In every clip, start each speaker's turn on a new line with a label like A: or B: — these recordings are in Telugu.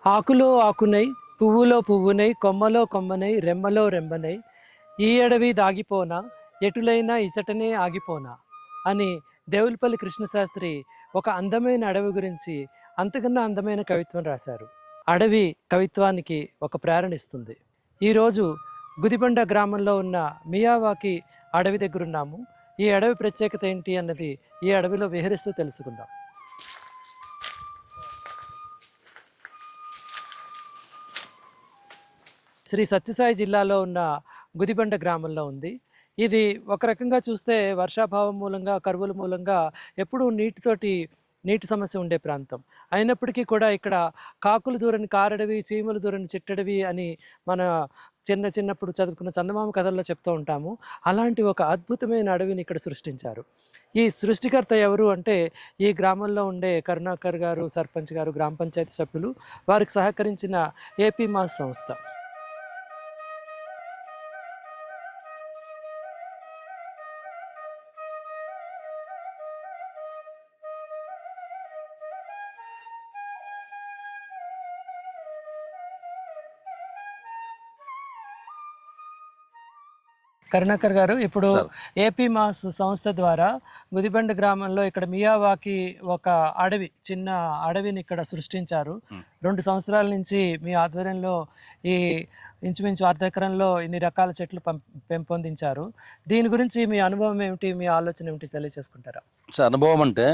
A: ఆకులో ఆకునై పువ్వులో పువ్వునై కొమ్మలో కొమ్మనై రెమ్మలో రెమ్మనై ఈ అడవి దాగిపోనా ఎటులైనా ఇచటనే ఆగిపోనా అని దేవులపల్లి కృష్ణశాస్త్రి ఒక అందమైన అడవి గురించి అంతకన్నా అందమైన కవిత్వం రాశారు. అడవి కవిత్వానికి ఒక ప్రేరణ ఇస్తుంది. ఈరోజు గుదిబండ గ్రామంలో ఉన్న మియావాకి అడవి దగ్గర ఉన్నాము. ఈ అడవి ప్రత్యేకత ఏంటి అన్నది ఈ అడవిలో విహరిస్తూ తెలుసుకుందాం. శ్రీ సత్యసాయి జిల్లాలో ఉన్న గుదిబండ గ్రామంలో ఉంది. ఇది ఒక రకంగా చూస్తే వర్షాభావం మూలంగా, కరువుల మూలంగా ఎప్పుడూ నీటి సమస్య ఉండే ప్రాంతం. అయినప్పటికీ కూడా ఇక్కడ కాకులు దూరని కారడవి, చీమలు దూరని చిట్టడవి అని మన చిన్నప్పుడు చదువుకున్న చందమామ కథల్లో చెప్తూ ఉంటాము. అలాంటి ఒక అద్భుతమైన అడవిని ఇక్కడ సృష్టించారు. ఈ సృష్టికర్త ఎవరు అంటే ఈ గ్రామంలో ఉండే కరుణాకర్ గారు, సర్పంచ్ గారు, గ్రామ పంచాయతీ సభ్యులు, వారికి సహకరించిన ఏపీ మాస్ సంస్థ. కరుణాకర్ గారు, ఇప్పుడు ఏపీ మాస్ సంస్థ ద్వారా గుదిబండ గ్రామంలో ఇక్కడ మియావాకి ఒక చిన్న అడవిని ఇక్కడ సృష్టించారు. 2 సంవత్సరాల నుంచి మీ ఆధ్వర్యంలో ఈ ఇంచుమించు 1/2 ఎకరంలో ఇన్ని రకాల చెట్లు పెంపొందించారు. దీని గురించి మీ అనుభవం ఏమిటి, మీ ఆలోచన ఏమిటి తెలియజేసుకుంటారా?
B: అనుభవం అంటే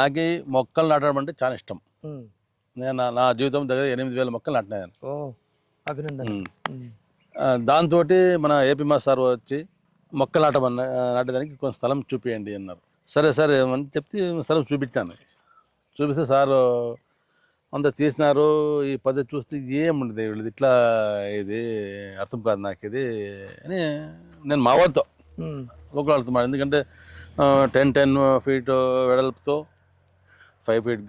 B: నాకు మొక్కలు నాటడం అంటే చాలా ఇష్టం. నేను నా జీవితం దగ్గర 8,000 మొక్కలు నాటినాను.
A: అభినందన.
B: దాంతో మన ఏపీ మాస్ సార్ వచ్చి మొక్కలు నాటేదానికి కొంచెం స్థలం చూపించండి అన్నారు. సరే అని చెప్తే స్థలం చూపించాను. చూపిస్తే సారు అంతా తీసినారు. ఈ పద్ధతి చూస్తే ఏముండదు, వీళ్ళది ఇట్లా, ఇది అర్థం కాదు నాకు ఇది అని నేను మా వాళ్ళతో లోకల్ మాట. ఎందుకంటే 10 ఫీట్ వెడల్పుతో 5 ఫీట్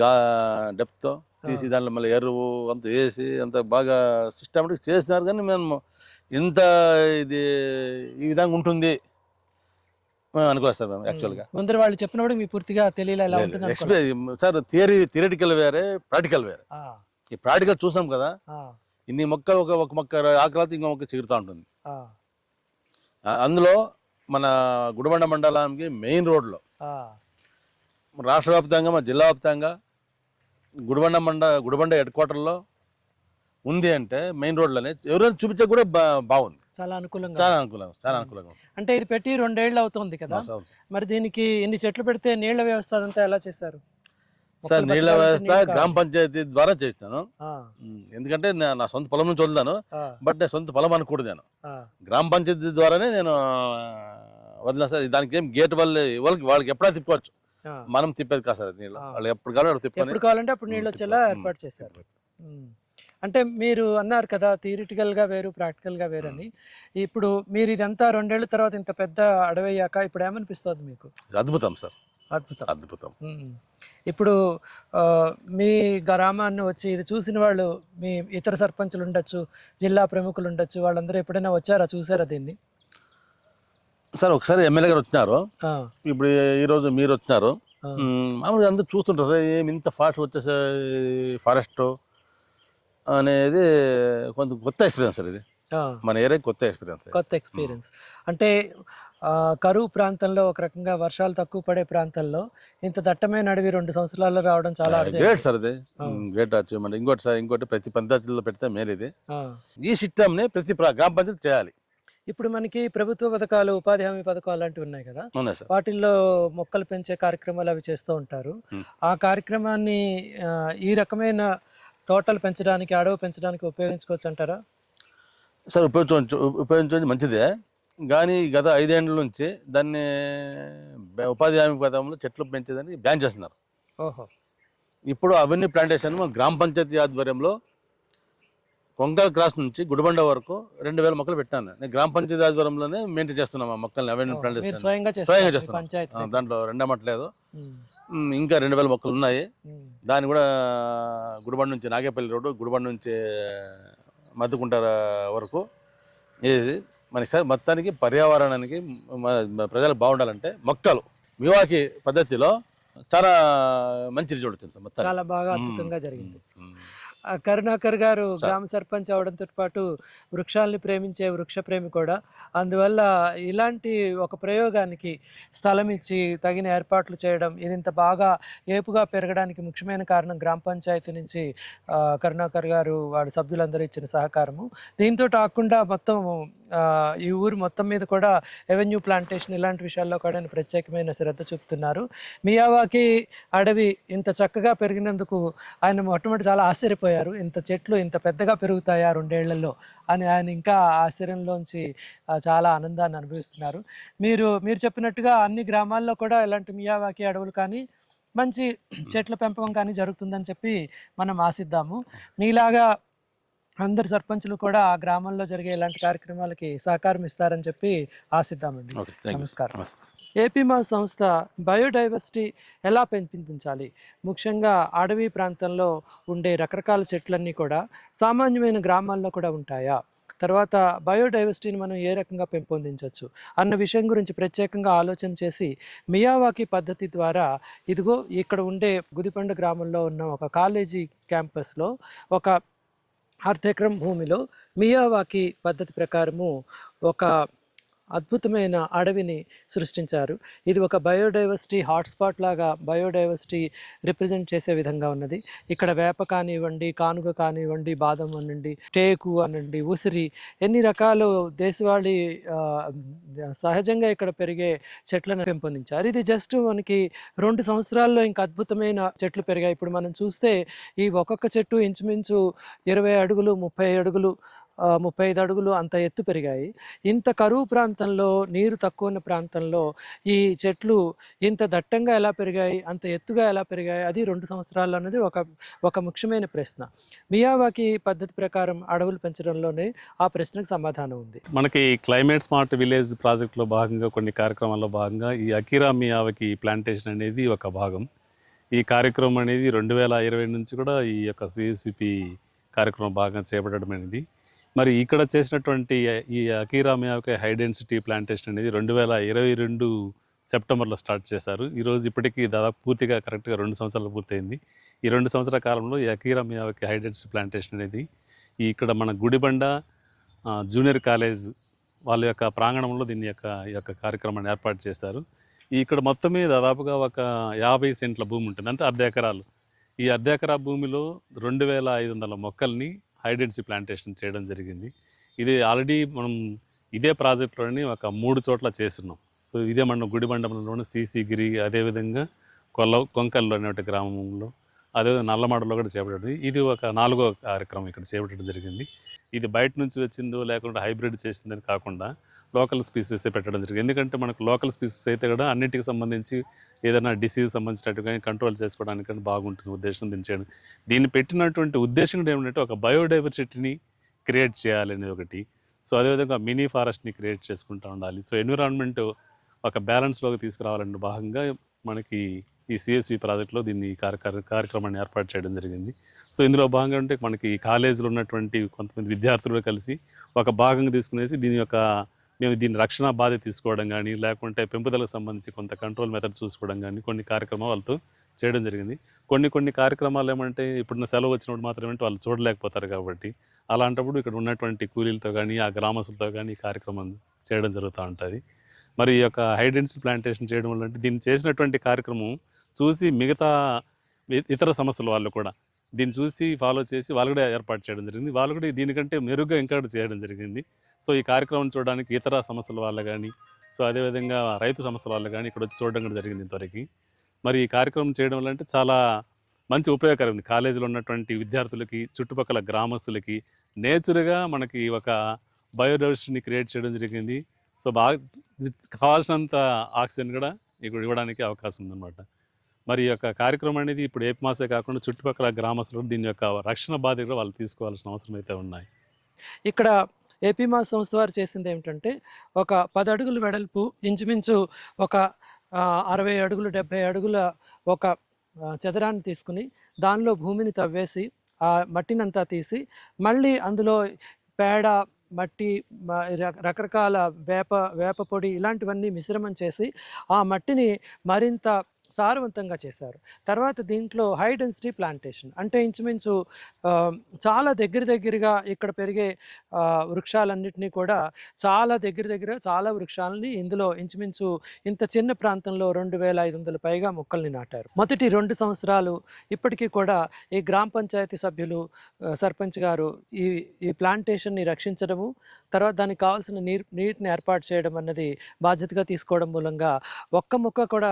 B: డెప్త్తో తీసి దాంట్లో మళ్ళీ ఎరువు అంత వేసి అంత బాగా సిస్టమేటిక్ చేసినారు. కానీ మేము ఇంత ఇది ఈ విధంగా ఉంటుంది అనుకోలేదు సార్. మేము యాక్చువల్గా
A: ముందర వాళ్ళు చెప్పినప్పుడు మీ పూర్తిగా తెలియలేదు
B: సార్. థియరిటికల్ వేరే, ప్రాక్టికల్ వేరే. ఈ ప్రాక్టికల్ చూసాం కదా, ఇన్ని మొక్కలు ఒక మొక్క ఆకలితో ఇంకో మొక్క చిగురుతూ ఉంటుంది. అందులో మన గుడిబండ మండలానికి మెయిన్ రోడ్లో రాష్ట్ర వ్యాప్తంగా, మన జిల్లా వ్యాప్తంగా గుడిబండ హెడ్ క్వార్టర్లో ఉంది అంటే మెయిన్ రోడ్లోనే ఎవరైనా చూపించే కూడా బాగుంది.
A: చాలా అనుకూలంగా. అంటే ఇది పెట్టి 2 ఏళ్ళు అవుతుంది కదా, మరి దీనికి ఇన్ని చెట్లు పెడితే నీళ్ల వ్యవస్థ అదంతా ఎలా చేశారు
B: సార్? నీళ్ల వ్యవస్థ గ్రామ పంచాయతీ ద్వారా చేస్తాను. ఎందుకంటే నా సొంత పొలం నుంచి వదిలాను, బట్ నేను సొంత పొలం అనకూడదు. నేను గ్రామ పంచాయతీ ద్వారానే నేను వదిలా సార్. దానికి ఏం గేట్ వాళ్ళకి ఎప్పుడైనా తిప్పుకోవచ్చు, మనం తిప్పేది కాదు సార్. నీళ్ళు వాళ్ళు ఎప్పుడు
A: కావాలంటే అప్పుడు నీళ్ళు వచ్చేలా ఏర్పాటు చేశారు. అంటే మీరు అన్నారు కదా థియరిటికల్గా వేరు, ప్రాక్టికల్గా వేరని. ఇప్పుడు మీరు ఇదంతా 2 ఏళ్ళ తర్వాత ఇంత పెద్ద అడవి అయ్యాక ఇప్పుడు ఏమనిపిస్తుంది మీకు?
B: అద్భుతం సార్,
A: అద్భుతం. ఇప్పుడు మీ గ్రామాన్ని వచ్చి ఇది చూసిన వాళ్ళు, మీ ఇతర సర్పంచులు ఉండొచ్చు, జిల్లా ప్రముఖులు ఉండొచ్చు, వాళ్ళందరూ ఎప్పుడైనా వచ్చారా, చూసారా దీన్ని?
B: సార్ ఒకసారి ఎమ్మెల్యే గారు వచ్చినారు, ఇప్పుడు ఈరోజు మీరు వచ్చినారు. మామూలుగా అందరూ చూస్తుంటారు, ఏమి ఇంత ఫాస్ట్ వచ్చేసే ఫారెస్ట్ అనేది కొంచెం కొత్త ఎక్స్పీరియన్స్ సార్. ఇది మన ఏరియా కొత్త ఎక్స్పీరియన్స్. అంటే కరువు ప్రాంతంలో, ఒక రకంగా వర్షాలు తక్కువ పడే ప్రాంతంలో ఇంత దట్టమైన అడవి 2 సంవత్సరాల్లో రావడం చాలా గ్రేట్ సార్. అది గ్రేట్ అచీవ్మెంట్. ఇంకోటి ప్రతి పంచాయతీలో పెడితే మేలు. ఇది ఈ సిస్టమ్ని ప్రతి గ్రామ పంచాయతీ చేయాలి.
A: ఇప్పుడు మనకి ప్రభుత్వ పథకాలు, ఉపాధి హామీ పథకాలు లాంటివి ఉన్నాయి కదా, వాటిల్లో మొక్కలు పెంచే కార్యక్రమాలు అవి చేస్తూ ఉంటారు. ఆ కార్యక్రమాన్ని ఈ రకమైన తోటలు పెంచడానికి, అడవి పెంచడానికి ఉపయోగించుకోవచ్చు అంటారా?
B: సార్ ఉపయోగించడం మంచిదే, కానీ గత 5 ఏళ్ళ నుంచి దాన్ని ఉపాధి హామీ పథకంలో చెట్లు పెంచేదాన్ని బ్యాన్ చేస్తున్నారు. ఇప్పుడు అవన్నీ ప్లాంటేషన్ గ్రామ పంచాయతీ ఆధ్వర్యంలో కొంగల్ క్రాస్ నుంచి గుడిబండ వరకు 2,000 మొక్కలు పెట్టాను. నేను గ్రామ పంచాయతీ ఆధ్వర్యంలోనే మెయింటైన్ చేస్తున్నాం. ఆ మొక్కల్ని అవన్నీ ప్లాంటేషన్ స్వయంగా చేస్తున్నాను. దాంట్లో రెండమట్లేదు. ఇంకా 2,000 మొక్కలు ఉన్నాయి. దాన్ని కూడా గుడిబండ నుంచి నాగేపల్లి రోడ్డు, గుడిబండ నుంచి మద్దుకుంట వరకు ఇది మనకి సార్. మొత్తానికి పర్యావరణానికి ప్రజలకు బాగుండాలంటే మొక్కలు మియావాకి పద్ధతిలో చాలా మంచి రిజల్ట్ వచ్చింది సార్. మొత్తం
A: చాలా బాగా అద్భుతంగా జరిగింది. కరుణాకర్ గారు గ్రామ సర్పంచ్ అవడంతో పాటు వృక్షాలని ప్రేమించే వృక్ష ప్రేమి కూడా. అందువల్ల ఇలాంటి ఒక ప్రయోగానికి స్థలం ఇచ్చి తగిన ఏర్పాట్లు చేయడం, ఇది ఇంత బాగా ఏపుగా పెరగడానికి ముఖ్యమైన కారణం గ్రామ పంచాయతీ నుంచి కరుణాకర్ గారు వాడి సభ్యులందరూ ఇచ్చిన సహకారము. దీంతో కాకుండా మొత్తం ఈ ఊరు మొత్తం మీద కూడా ఎవెన్యూ ప్లాంటేషన్ ఇలాంటి విషయాల్లో కూడా ఆయన ప్రత్యేకమైన శ్రద్ధ చూపుతున్నారు. మియావాకి అడవి ఇంత చక్కగా పెరిగినందుకు ఆయన మొట్టమొదటి చాలా ఆశ్చర్యపోయారు. ఇంత చెట్లు ఇంత పెద్దగా పెరుగుతాయా 2 ఏళ్లలో అని ఆయన ఇంకా ఆశ్చర్యంలోంచి చాలా ఆనందాన్ని అనుభవిస్తున్నారు. మీరు చెప్పినట్టుగా అన్ని గ్రామాల్లో కూడా ఇలాంటి మియావాకి అడవులు కానీ మంచి చెట్ల పెంపకం కానీ జరుగుతుందని చెప్పి మనం ఆశిద్దాము. మీలాగా అందరు సర్పంచులు కూడా ఆ గ్రామంలో జరిగే ఇలాంటి కార్యక్రమాలకి సహకారం ఇస్తారని చెప్పి ఆశిద్దామండి. నమస్కారం. ఏపీ మా సంస్థ బయోడైవర్సిటీ ఎలా పెంపొందించాలి, ముఖ్యంగా అడవి ప్రాంతంలో ఉండే రకరకాల చెట్లన్నీ కూడా సామాన్యమైన గ్రామాల్లో కూడా ఉంటాయా, తర్వాత బయోడైవర్సిటీని మనం ఏ రకంగా పెంపొందించవచ్చు అన్న విషయం గురించి ప్రత్యేకంగా ఆలోచన చేసి మియావాకి పద్ధతి ద్వారా ఇదిగో ఇక్కడ ఉండే గుదిబండ గ్రామంలో ఉన్న ఒక కాలేజీ క్యాంపస్లో ఒక 1/2 ఎకరం భూమిలో మియావాకి పద్ధతి ప్రకారము ఒక అద్భుతమైన అడవిని సృష్టించారు. ఇది ఒక బయోడైవర్సిటీ హాట్స్పాట్ లాగా బయోడైవర్సిటీ రిప్రజెంట్ చేసే విధంగా ఉన్నది. ఇక్కడ వేప కానివ్వండి, కానుగ కానివ్వండి, బాదం అనండి, టేకు అనండి, ఉసిరి, ఎన్ని రకాలు దేశవాళీ సహజంగా ఇక్కడ పెరిగే చెట్లను పెంపొందించారు. ఇది జస్ట్ మనకి 2 సంవత్సరాల్లో ఇంకా అద్భుతమైన చెట్లు పెరిగాయి. ఇప్పుడు మనం చూస్తే ఈ ఒక్కొక్క చెట్టు ఇంచుమించు 20 అడుగులు, 30 అడుగులు, 35 అడుగులు అంత ఎత్తు పెరిగాయి. ఇంత కరువు ప్రాంతంలో, నీరు తక్కువ ఉన్న ప్రాంతంలో ఈ చెట్లు ఇంత దట్టంగా ఎలా పెరిగాయి, అంత ఎత్తుగా ఎలా పెరిగాయి, అది 2 సంవత్సరాల్లో అన్నది ఒక ముఖ్యమైన ప్రశ్న. మియావాకి పద్ధతి ప్రకారం అడవులు పెంచడంలోనే ఆ ప్రశ్నకు సమాధానం ఉంది.
C: మనకి క్లైమేట్ స్మార్ట్ విలేజ్ ప్రాజెక్టులో భాగంగా కొన్ని కార్యక్రమాల్లో భాగంగా ఈ అకిరా మియావాకి ప్లాంటేషన్ అనేది ఒక భాగం. ఈ కార్యక్రమం అనేది 2020 నుంచి కూడా ఈ యొక్క సిఎస్సిపి కార్యక్రమం భాగంగా చేపట్టడం అనేది. మరి ఇక్కడ చేసినటువంటి ఈ Akira Miyawaki high density plantation అనేది 2022 సెప్టెంబర్లో స్టార్ట్ చేశారు. ఈరోజు ఇప్పటికీ దాదాపు పూర్తిగా కరెక్ట్గా 2 సంవత్సరాలు పూర్తయింది. ఈ 2 సంవత్సరాల కాలంలో ఈ Akira Miyawaki high density plantation అనేది ఇక్కడ మన గుడిబండ జూనియర్ కాలేజ్ వాళ్ళ యొక్క ప్రాంగణంలో ఈ యొక్క కార్యక్రమాన్ని ఏర్పాటు చేశారు. ఇక్కడ మొత్తమే దాదాపుగా ఒక 50 సెంట్ల భూమి ఉంటుంది, అంటే 1/2 ఎకరాలు. ఈ 1/2 ఎకరా భూమిలో 2500 మొక్కల్ని హై డెన్సిటీ ప్లాంటేషన్ చేయడం జరిగింది. ఇది ఆల్రెడీ మనం ఇదే ప్రాజెక్టులోని ఒక 3 చోట్ల చేస్తున్నాం. సో ఇదే మన గుడిబండంలోని సీసీగిరి, అదేవిధంగా కొంకల్లో అనే గ్రామంలో, అదేవిధంగా నల్లమాడలో కూడా చేపట్టడం. ఇది ఒక 4వ కార్యక్రమం ఇక్కడ చేపట్టడం జరిగింది. ఇది బయట నుంచి వచ్చిందో లేకుంటే హైబ్రిడ్ చేసిందని కాకుండా లోకల్ స్పీసెస్ పెట్టడం జరిగింది. ఎందుకంటే మనకు లోకల్ స్పీసెస్ అయితే కూడా అన్నిటికి సంబంధించి ఏదైనా డిసీజ్ సంబంధించినట్టు కానీ కంట్రోల్ చేసుకోవడానికి బాగుంటుంది ఉద్దేశం దీన్ని చేయడం. దీన్ని పెట్టినటువంటి ఉద్దేశం ఏమిటంటే ఒక బయోడైవర్సిటీని క్రియేట్ చేయాలనేది ఒకటి. సో అదేవిధంగా మినీ ఫారెస్ట్ని క్రియేట్ చేసుకుంటూ ఉండాలి. సో ఎన్విరాన్మెంట్ ఒక బ్యాలెన్స్లోకి తీసుకురావాలని భాగంగా మనకి ఈ సిఎస్వి ప్రాజెక్ట్లో దీన్ని కార్యక్రమాన్ని ఏర్పాటు చేయడం జరిగింది. సో ఇందులో భాగంగా అంటే మనకి కాలేజీలో ఉన్నటువంటి కొంతమంది విద్యార్థులు కలిసి ఒక భాగంగా తీసుకునేసి మేము దీన్ని రక్షణ బాధ్యత తీసుకోవడం కానీ, లేకుంటే పెంపుదలకు సంబంధించి కొంత కంట్రోల్ మెథడ్ చూసుకోవడం కానీ కొన్ని కార్యక్రమాలు వాళ్ళతో చేయడం జరిగింది. కొన్ని కార్యక్రమాలు ఏమంటే ఇప్పుడున్న సెలవు వచ్చినప్పుడు మాత్రమే వాళ్ళు చూడలేకపోతారు కాబట్టి అలాంటప్పుడు ఇక్కడ ఉన్నటువంటి కూలీలతో కానీ ఆ గ్రామస్తులతో కానీ ఈ కార్యక్రమం చేయడం జరుగుతూ ఉంటుంది. మరి ఈ యొక్క హై డెన్సిటీ ప్లాంటేషన్ చేయడం వల్ల అంటే దీన్ని చేసినటువంటి కార్యక్రమం చూసి మిగతా ఇతర సంస్థల వాళ్ళు కూడా దీన్ని చూసి ఫాలో చేసి వాళ్ళు కూడా ఏర్పాటు చేయడం జరిగింది. వాళ్ళు కూడా దీనికంటే మెరుగ్గా ఇంకా చేయడం జరిగింది. సో ఈ కార్యక్రమం చూడడానికి ఇతర సంస్థల వాళ్ళు కానీ, సో అదేవిధంగా రైతు సంస్థల వాళ్ళు కానీ ఇక్కడ వచ్చి చూడడం కూడా జరిగింది ఇంతవరకు. మరి ఈ కార్యక్రమం చేయడం వల్ల అంటే చాలా మంచి ఉపయోగకరం ఉంది కాలేజీలో ఉన్నటువంటి విద్యార్థులకి, చుట్టుపక్కల గ్రామస్తులకి. నేచురల్గా మనకి ఒక బయోడైవర్సిటీని క్రియేట్ చేయడం జరిగింది. సో బాగా కావాల్సినంత ఆక్సిజన్ కూడా ఇక్కడ ఇవ్వడానికి అవకాశం ఉందన్నమాట. మరి ఈ యొక్క కార్యక్రమం అనేది ఇప్పుడు ఏపీ మాసే కాకుండా చుట్టుపక్కల గ్రామస్తులు దీని యొక్క రక్షణ బాధ్యత వాళ్ళు తీసుకోవాల్సిన అవసరం అయితే ఉన్నాయి.
A: ఇక్కడ ఏపీ మాస్ సంస్థ వారు చేసింది ఏమిటంటే ఒక 10 అడుగుల వెడల్పు, ఇంచుమించు ఒక 60 అడుగులు 70 అడుగుల ఒక చదరాన్ని తీసుకుని దానిలో భూమిని తవ్వేసి ఆ మట్టినంతా తీసి మళ్ళీ అందులో పేడ, మట్టి, రకరకాల వేప పొడి ఇలాంటివన్నీ మిశ్రమం చేసి ఆ మట్టిని మరింత సారవంతంగా చేశారు. తర్వాత దీంట్లో హై డెన్సిటీ ప్లాంటేషన్ అంటే ఇంచుమించు చాలా దగ్గరగా ఇక్కడ పెరిగే వృక్షాలన్నిటినీ కూడా చాలా దగ్గర చాలా వృక్షాలని ఇందులో ఇంచుమించు ఇంత చిన్న ప్రాంతంలో 2500 పైగా మొక్కల్ని నాటారు. మొదటి 2 సంవత్సరాలు ఇప్పటికీ కూడా ఈ గ్రామ పంచాయతీ సభ్యులు, సర్పంచ్ గారు ఈ ప్లాంటేషన్ని రక్షించడము, తర్వాత దానికి కావాల్సిన నీటిని ఏర్పాటు చేయడం అన్నది బాధ్యతగా తీసుకోవడం మూలంగా ఒక్క మొక్క కూడా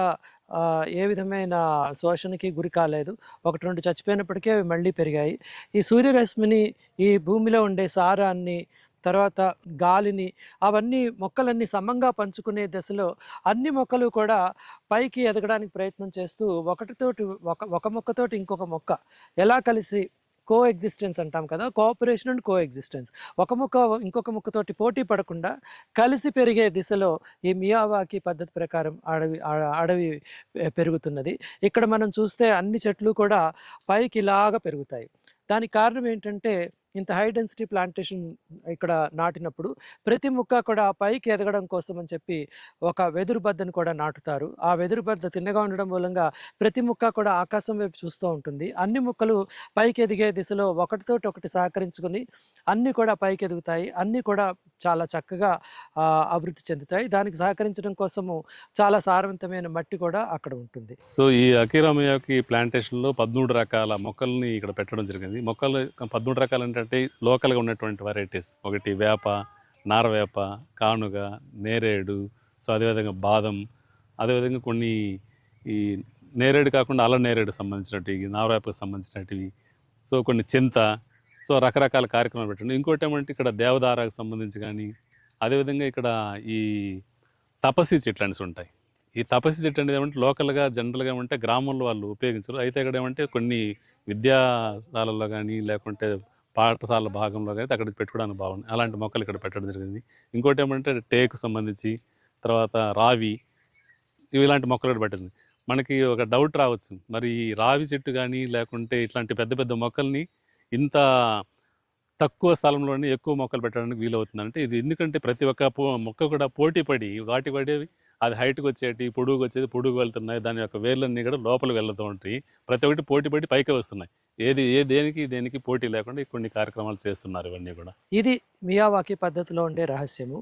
A: ఏ విధమైన శోషణకి గురి కాలేదు. 1-2 చచ్చిపోయినప్పటికీ అవి మళ్ళీ పెరిగాయి. ఈ సూర్యరశ్మిని, ఈ భూమిలో ఉండే సారాన్ని, తర్వాత గాలిని, అవన్నీ మొక్కలన్నీ సమంగా పంచుకునే దశలో అన్ని మొక్కలు కూడా పైకి ఎదగడానికి ప్రయత్నం చేస్తూ ఒక మొక్కతోటి ఇంకొక మొక్క ఎలా కలిసి కో ఎగ్జిస్టెన్స్ అంటాం కదా, కోఆపరేషన్ అండ్ కో ఎగ్జిస్టెన్స్, ఒక మొక్క ఇంకొక మొక్కతోటి పోటీ పడకుండా కలిసి పెరిగే దిశలో ఈ మియావాకి పద్ధతి ప్రకారం అడవి పెరుగుతున్నది. ఇక్కడ మనం చూస్తే అన్ని చెట్లు కూడా పైకి ఇలాగా పెరుగుతాయి. దానికి కారణం ఏంటంటే ఇంత హై డెన్సిటీ ప్లాంటేషన్ ఇక్కడ నాటినప్పుడు ప్రతి మొక్క కూడా పైకి ఎదగడం కోసం అని చెప్పి ఒక వెదురు బద్దను కూడా నాటుతారు. ఆ వెదురు బద్ద తిన్నగా ఉండడం మూలంగా ప్రతి మొక్క కూడా ఆకాశం వైపు చూస్తూ ఉంటుంది. అన్ని మొక్కలు పైకి ఎదిగే దిశలో ఒకటితోటి ఒకటి సహకరించుకుని అన్నీ కూడా పైకి ఎదుగుతాయి. అన్నీ కూడా చాలా చక్కగా అభివృద్ధి చెందుతాయి. దానికి సహకరించడం కోసము చాలా సారవంతమైన మట్టి కూడా అక్కడ ఉంటుంది.
C: సో ఈ అకీరా మియావాకి ప్లాంటేషన్లో 13 రకాల మొక్కల్ని ఇక్కడ పెట్టడం జరిగింది. మొక్కలు 13 రకాలు అంటే లోకల్గా ఉన్నటువంటి వెరైటీస్, ఒకటి వేప, నారవేప, కానుగ, నేరేడు, సో అదేవిధంగా బాదం, అదేవిధంగా కొన్ని ఈ నేరేడు కాకుండా అల్ల నేరేడు సంబంధించినవి, నారవేపకు సంబంధించినవి, సో కొన్ని చింత, సో రకరకాల కార్యక్రమాలు పెట్టండి. ఇంకోటి ఏమంటే ఇక్కడ దేవదారాకు సంబంధించి కానీ, అదేవిధంగా ఇక్కడ ఈ తపస్సి చెట్లు అనేసి ఉంటాయి. ఈ తపస్సి చెట్టు అనేది ఏమంటే లోకల్గా జనరల్గా ఏమంటే గ్రామంలో వాళ్ళు ఉపయోగించరు. అయితే ఇక్కడ ఏమంటే కొన్ని విద్యాశాలల్లో కానీ లేకుంటే పాఠశాల భాగంలో కానీ అక్కడ పెట్టుకోవడానికి బాగుంది. అలాంటి మొక్కలు ఇక్కడ పెట్టడం జరిగింది. ఇంకోటి ఏమంటే టేకు సంబంధించి, తర్వాత రావి, ఇలాంటి మొక్కలు కూడా పెట్టింది. మనకి ఒక డౌట్ రావచ్చు, మరి ఈ రావి చెట్టు కానీ లేకుంటే ఇట్లాంటి పెద్ద పెద్ద మొక్కల్ని ఇంత తక్కువ స్థలంలోనే ఎక్కువ మొక్కలు పెట్టడానికి వీలవుతుందంటే ఇది ఎందుకంటే ప్రతి ఒక్క మొక్క కూడా పోటీ పడి వాటి పడేవి అది హైట్కి వచ్చేటి, పొడుగు వచ్చేది పొడుగు వెళ్తున్నాయి, దాని యొక్క వేర్లన్నీ కూడా లోపలికి వెళ్తూ ఉంటాయి. ప్రతి ఒక్కటి పోటీ పడి పైకి వస్తున్నాయి. దేనికి పోటీ లేకుండా కొన్ని కార్యక్రమాలు చేస్తున్నారు ఇవన్నీ కూడా.
A: ఇది మియావాకి పద్ధతిలో ఉండే రహస్యము.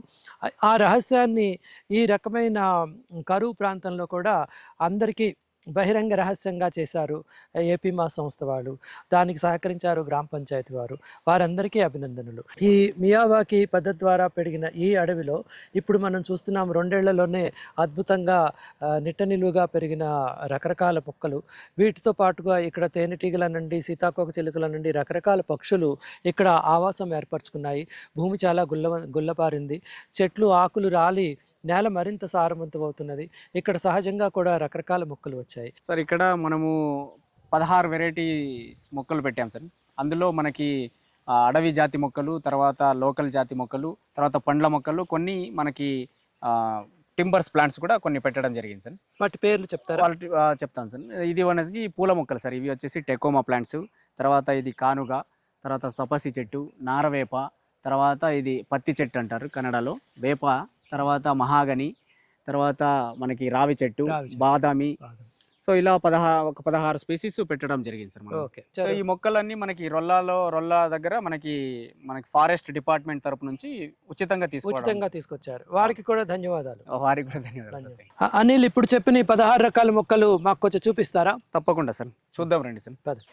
A: ఆ రహస్యాన్ని ఈ రకమైన కరువు ప్రాంతంలో కూడా అందరికీ బహిరంగ రహస్యంగా చేశారు ఏపీ మా సంస్థ వాళ్ళు. దానికి సహకరించారు గ్రామ పంచాయతీ వారు. వారందరికీ అభినందనలు. ఈ మియావాకి పద్ధతి ద్వారా పెరిగిన ఈ అడవిలో ఇప్పుడు మనం చూస్తున్నాం 2 ఏళ్లలోనే అద్భుతంగా నిట్టనిలువుగా పెరిగిన రకరకాల మొక్కలు. వీటితో పాటుగా ఇక్కడ తేనెటీగల నుండి, సీతాకోక చిలుకల నుండి రకరకాల పక్షులు ఇక్కడ ఆవాసం ఏర్పరచుకున్నాయి. భూమి చాలా గుల్లపారింది. చెట్లు ఆకులు రాలి నేల మరింత సారవంతమవుతున్నది. ఇక్కడ సహజంగా కూడా రకరకాల మొక్కలు వచ్చాయి.
D: సార్ ఇక్కడ మనము 16 వెరైటీస్ మొక్కలు పెట్టాం సార్. అందులో మనకి అడవి జాతి మొక్కలు, తర్వాత లోకల్ జాతి మొక్కలు, తర్వాత పండ్ల మొక్కలు, కొన్ని మనకి టింబర్స్ ప్లాంట్స్ కూడా కొన్ని పెట్టడం జరిగింది సార్.
A: వాటి పేర్లు చెప్తారా?
D: చెప్తాను సార్. ఇది వచ్చేసి పూల మొక్కలు సార్. ఇవి వచ్చేసి టెకోమా ప్లాంట్స్, తర్వాత ఇది కానుగ, తర్వాత తపసి చెట్టు, నారవేప, తర్వాత ఇది పత్తి చెట్టు అంటారు కన్నడలో, వేప, తర్వాత మహాగని, తర్వాత మనకి రావి చెట్టు, బాదామి. సో ఇలా 16 స్పీసీస్ పెట్టడం జరిగింది సార్.
A: ఓకే.
D: సో ఈ మొక్కలన్నీ మనకి రొల్లా దగ్గర మనకి ఫారెస్ట్ డిపార్ట్మెంట్ తరపు నుంచి ఉచితంగా
A: తీసుకొచ్చారు. వారికి కూడా ధన్యవాదాలు.
D: వారికి కూడా ధన్యవాదాలు.
A: అనిల్, ఇప్పుడు చెప్పిన 16 రకాల మొక్కలు మాకు కొంచెం చూపిస్తారా?
D: తప్పకుండా సార్, చూద్దాం రండి సార్.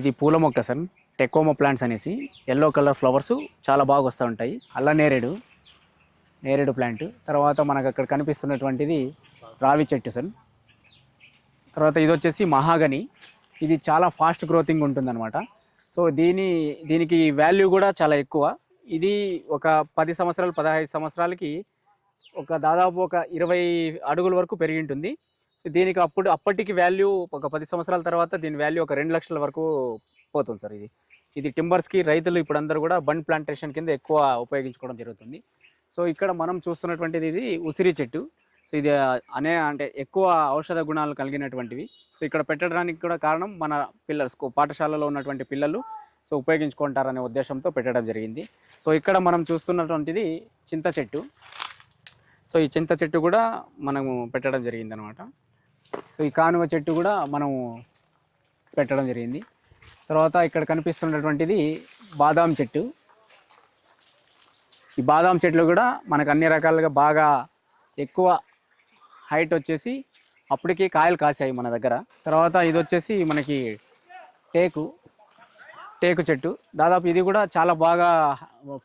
D: ఇది పూల మొక్క సార్, టెకోమా ప్లాంట్స్ అనేసి. ఎల్లో కలర్ ఫ్లవర్స్ చాలా బాగా వస్తూ ఉంటాయి. అల్ల నేరేడు ప్లాంట్. తర్వాత మనకు అక్కడ కనిపిస్తున్నటువంటిది రావి చెట్టు సార్. తర్వాత ఇది వచ్చేసి మహాగని. ఇది చాలా ఫాస్ట్ గ్రోతింగ్ ఉంటుందన్నమాట. సో దీనికి వాల్యూ కూడా చాలా ఎక్కువ. ఇది ఒక 10 సంవత్సరాలు 15 సంవత్సరాలకి దాదాపు ఒక 20 అడుగుల వరకు పెరిగి ఉంటుంది. సో దీనికి అప్పటికి వాల్యూ ఒక 10 సంవత్సరాల తర్వాత దీని వాల్యూ ఒక 2 లక్షల వరకు పోతుంది సార్. ఇది టింబర్స్కి రైతులు ఇప్పుడు అందరూ కూడా బండ్ ప్లాంటేషన్ కింద ఎక్కువ ఉపయోగించుకోవడం జరుగుతుంది. సో ఇక్కడ మనం చూస్తున్నటువంటిది ఇది ఉసిరి చెట్టు. సో ఇది అంటే ఎక్కువ ఔషధ గుణాలు కలిగినటువంటివి. సో ఇక్కడ పెట్టడానికి కూడా కారణం మన పాఠశాలలో ఉన్నటువంటి పిల్లలు సో ఉపయోగించుకుంటారనే ఉద్దేశంతో పెట్టడం జరిగింది. సో ఇక్కడ మనం చూస్తున్నటువంటిది చింత చెట్టు. సో ఈ చింత చెట్టు కూడా మనము పెట్టడం జరిగింది అనమాట. సో ఈ కానుగ చెట్టు కూడా మనం పెట్టడం జరిగింది. తర్వాత ఇక్కడ కనిపిస్తున్నటువంటిది బాదాం చెట్టు. ఈ బాదాం చెట్లు కూడా మనకు అన్ని రకాలుగా బాగా ఎక్కువ హైట్ వచ్చేసి అప్పటికి కాయలు కాసాయి మన దగ్గర. తర్వాత ఇది వచ్చేసి మనకి టేకు చెట్టు. దాదాపు ఇది కూడా చాలా బాగా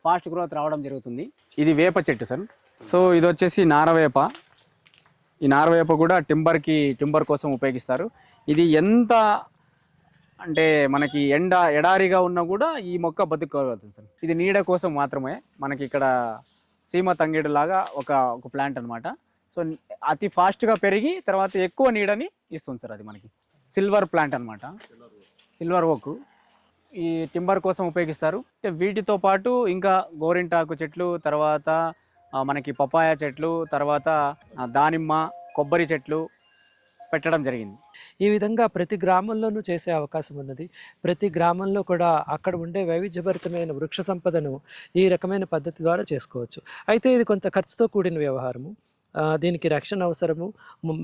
D: ఫాస్ట్ గ్రోత్ రావడం జరుగుతుంది. ఇది వేప చెట్టు సార్. సో ఇది వచ్చేసి నారవేప. ఈ నారవేప కూడా టింబర్ కోసం ఉపయోగిస్తారు. ఇది ఎంత అంటే మనకి ఎడారిగా ఉన్నా కూడా ఈ మొక్క బతుకోగలుగుతుంది సార్. ఇది నీడ కోసం మాత్రమే. మనకి ఇక్కడ సీమ తంగేడు లాగా ఒక ప్లాంట్ అనమాట. సో అతి ఫాస్ట్గా పెరిగి తర్వాత ఎక్కువ నీడని ఇస్తుంది సార్. అది మనకి సిల్వర్ ప్లాంట్ అనమాట, సిల్వర్ ఓక్. ఈ టింబర్ కోసం ఉపయోగిస్తారు. వీటితో పాటు ఇంకా గోరింటాకు చెట్లు, తర్వాత మనకి పపాయ చెట్లు, తర్వాత దానిమ్మ, కొబ్బరి చెట్లు పెట్టడం జరిగింది.
A: ఈ విధంగా ప్రతి గ్రామంలోనూ చేసే అవకాశం ఉన్నది. ప్రతి గ్రామంలో కూడా అక్కడ ఉండే వైవిధ్యభరితమైన వృక్ష సంపదను ఈ రకమైన పద్ధతి ద్వారా చేసుకోవచ్చు. అయితే ఇది కొంత ఖర్చుతో కూడిన వ్యవహారము. దీనికి రక్షణ అవసరము.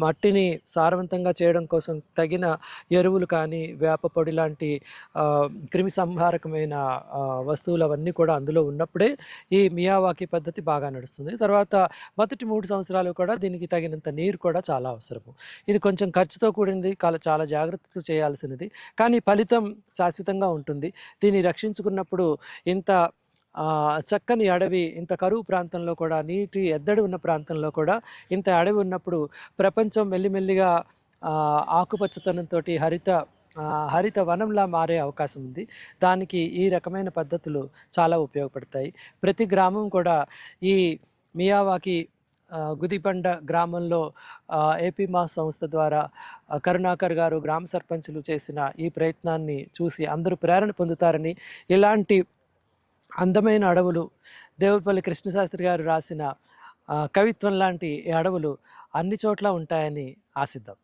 A: మట్టిని సారవంతంగా చేయడం కోసం తగిన ఎరువులు కానీ, వేప పొడి లాంటి క్రిమి సంహారకమైన వస్తువులు అవన్నీ కూడా అందులో ఉన్నప్పుడే ఈ మియావాకి పద్ధతి బాగా నడుస్తుంది. తర్వాత మొదటి 3 సంవత్సరాలు కూడా దీనికి తగినంత నీరు కూడా చాలా అవసరము. ఇది కొంచెం ఖర్చుతో కూడింది, చాలా జాగ్రత్తతో చేయాల్సినది. కానీ ఫలితం శాశ్వతంగా ఉంటుంది. దీన్ని రక్షించుకున్నప్పుడు ఇంత చక్కని అడవి, ఇంత కరువు ప్రాంతంలో కూడా, నీటి ఎద్దడి ఉన్న ప్రాంతంలో కూడా ఇంత అడవి ఉన్నప్పుడు ప్రపంచం మెల్లిమెల్లిగా ఆకుపచ్చతనంతో హరిత వనంలా మారే అవకాశం ఉంది. దానికి ఈ రకమైన పద్ధతులు చాలా ఉపయోగపడతాయి. ప్రతి గ్రామం కూడా ఈ మియావాకి గుదిబండ గ్రామంలో ఏపీ మాస్ సంస్థ ద్వారా కరుణాకర్ గారు గ్రామ సర్పంచులు చేసిన ఈ ప్రయత్నాన్ని చూసి అందరూ ప్రేరణ పొందుతారని, ఇలాంటి అందమైన అడవులు, దేవులపల్లి కృష్ణశాస్త్రి గారు రాసిన కవిత్వం లాంటి ఈ అడవులు అన్ని చోట్ల ఉంటాయని ఆశిద్దాం.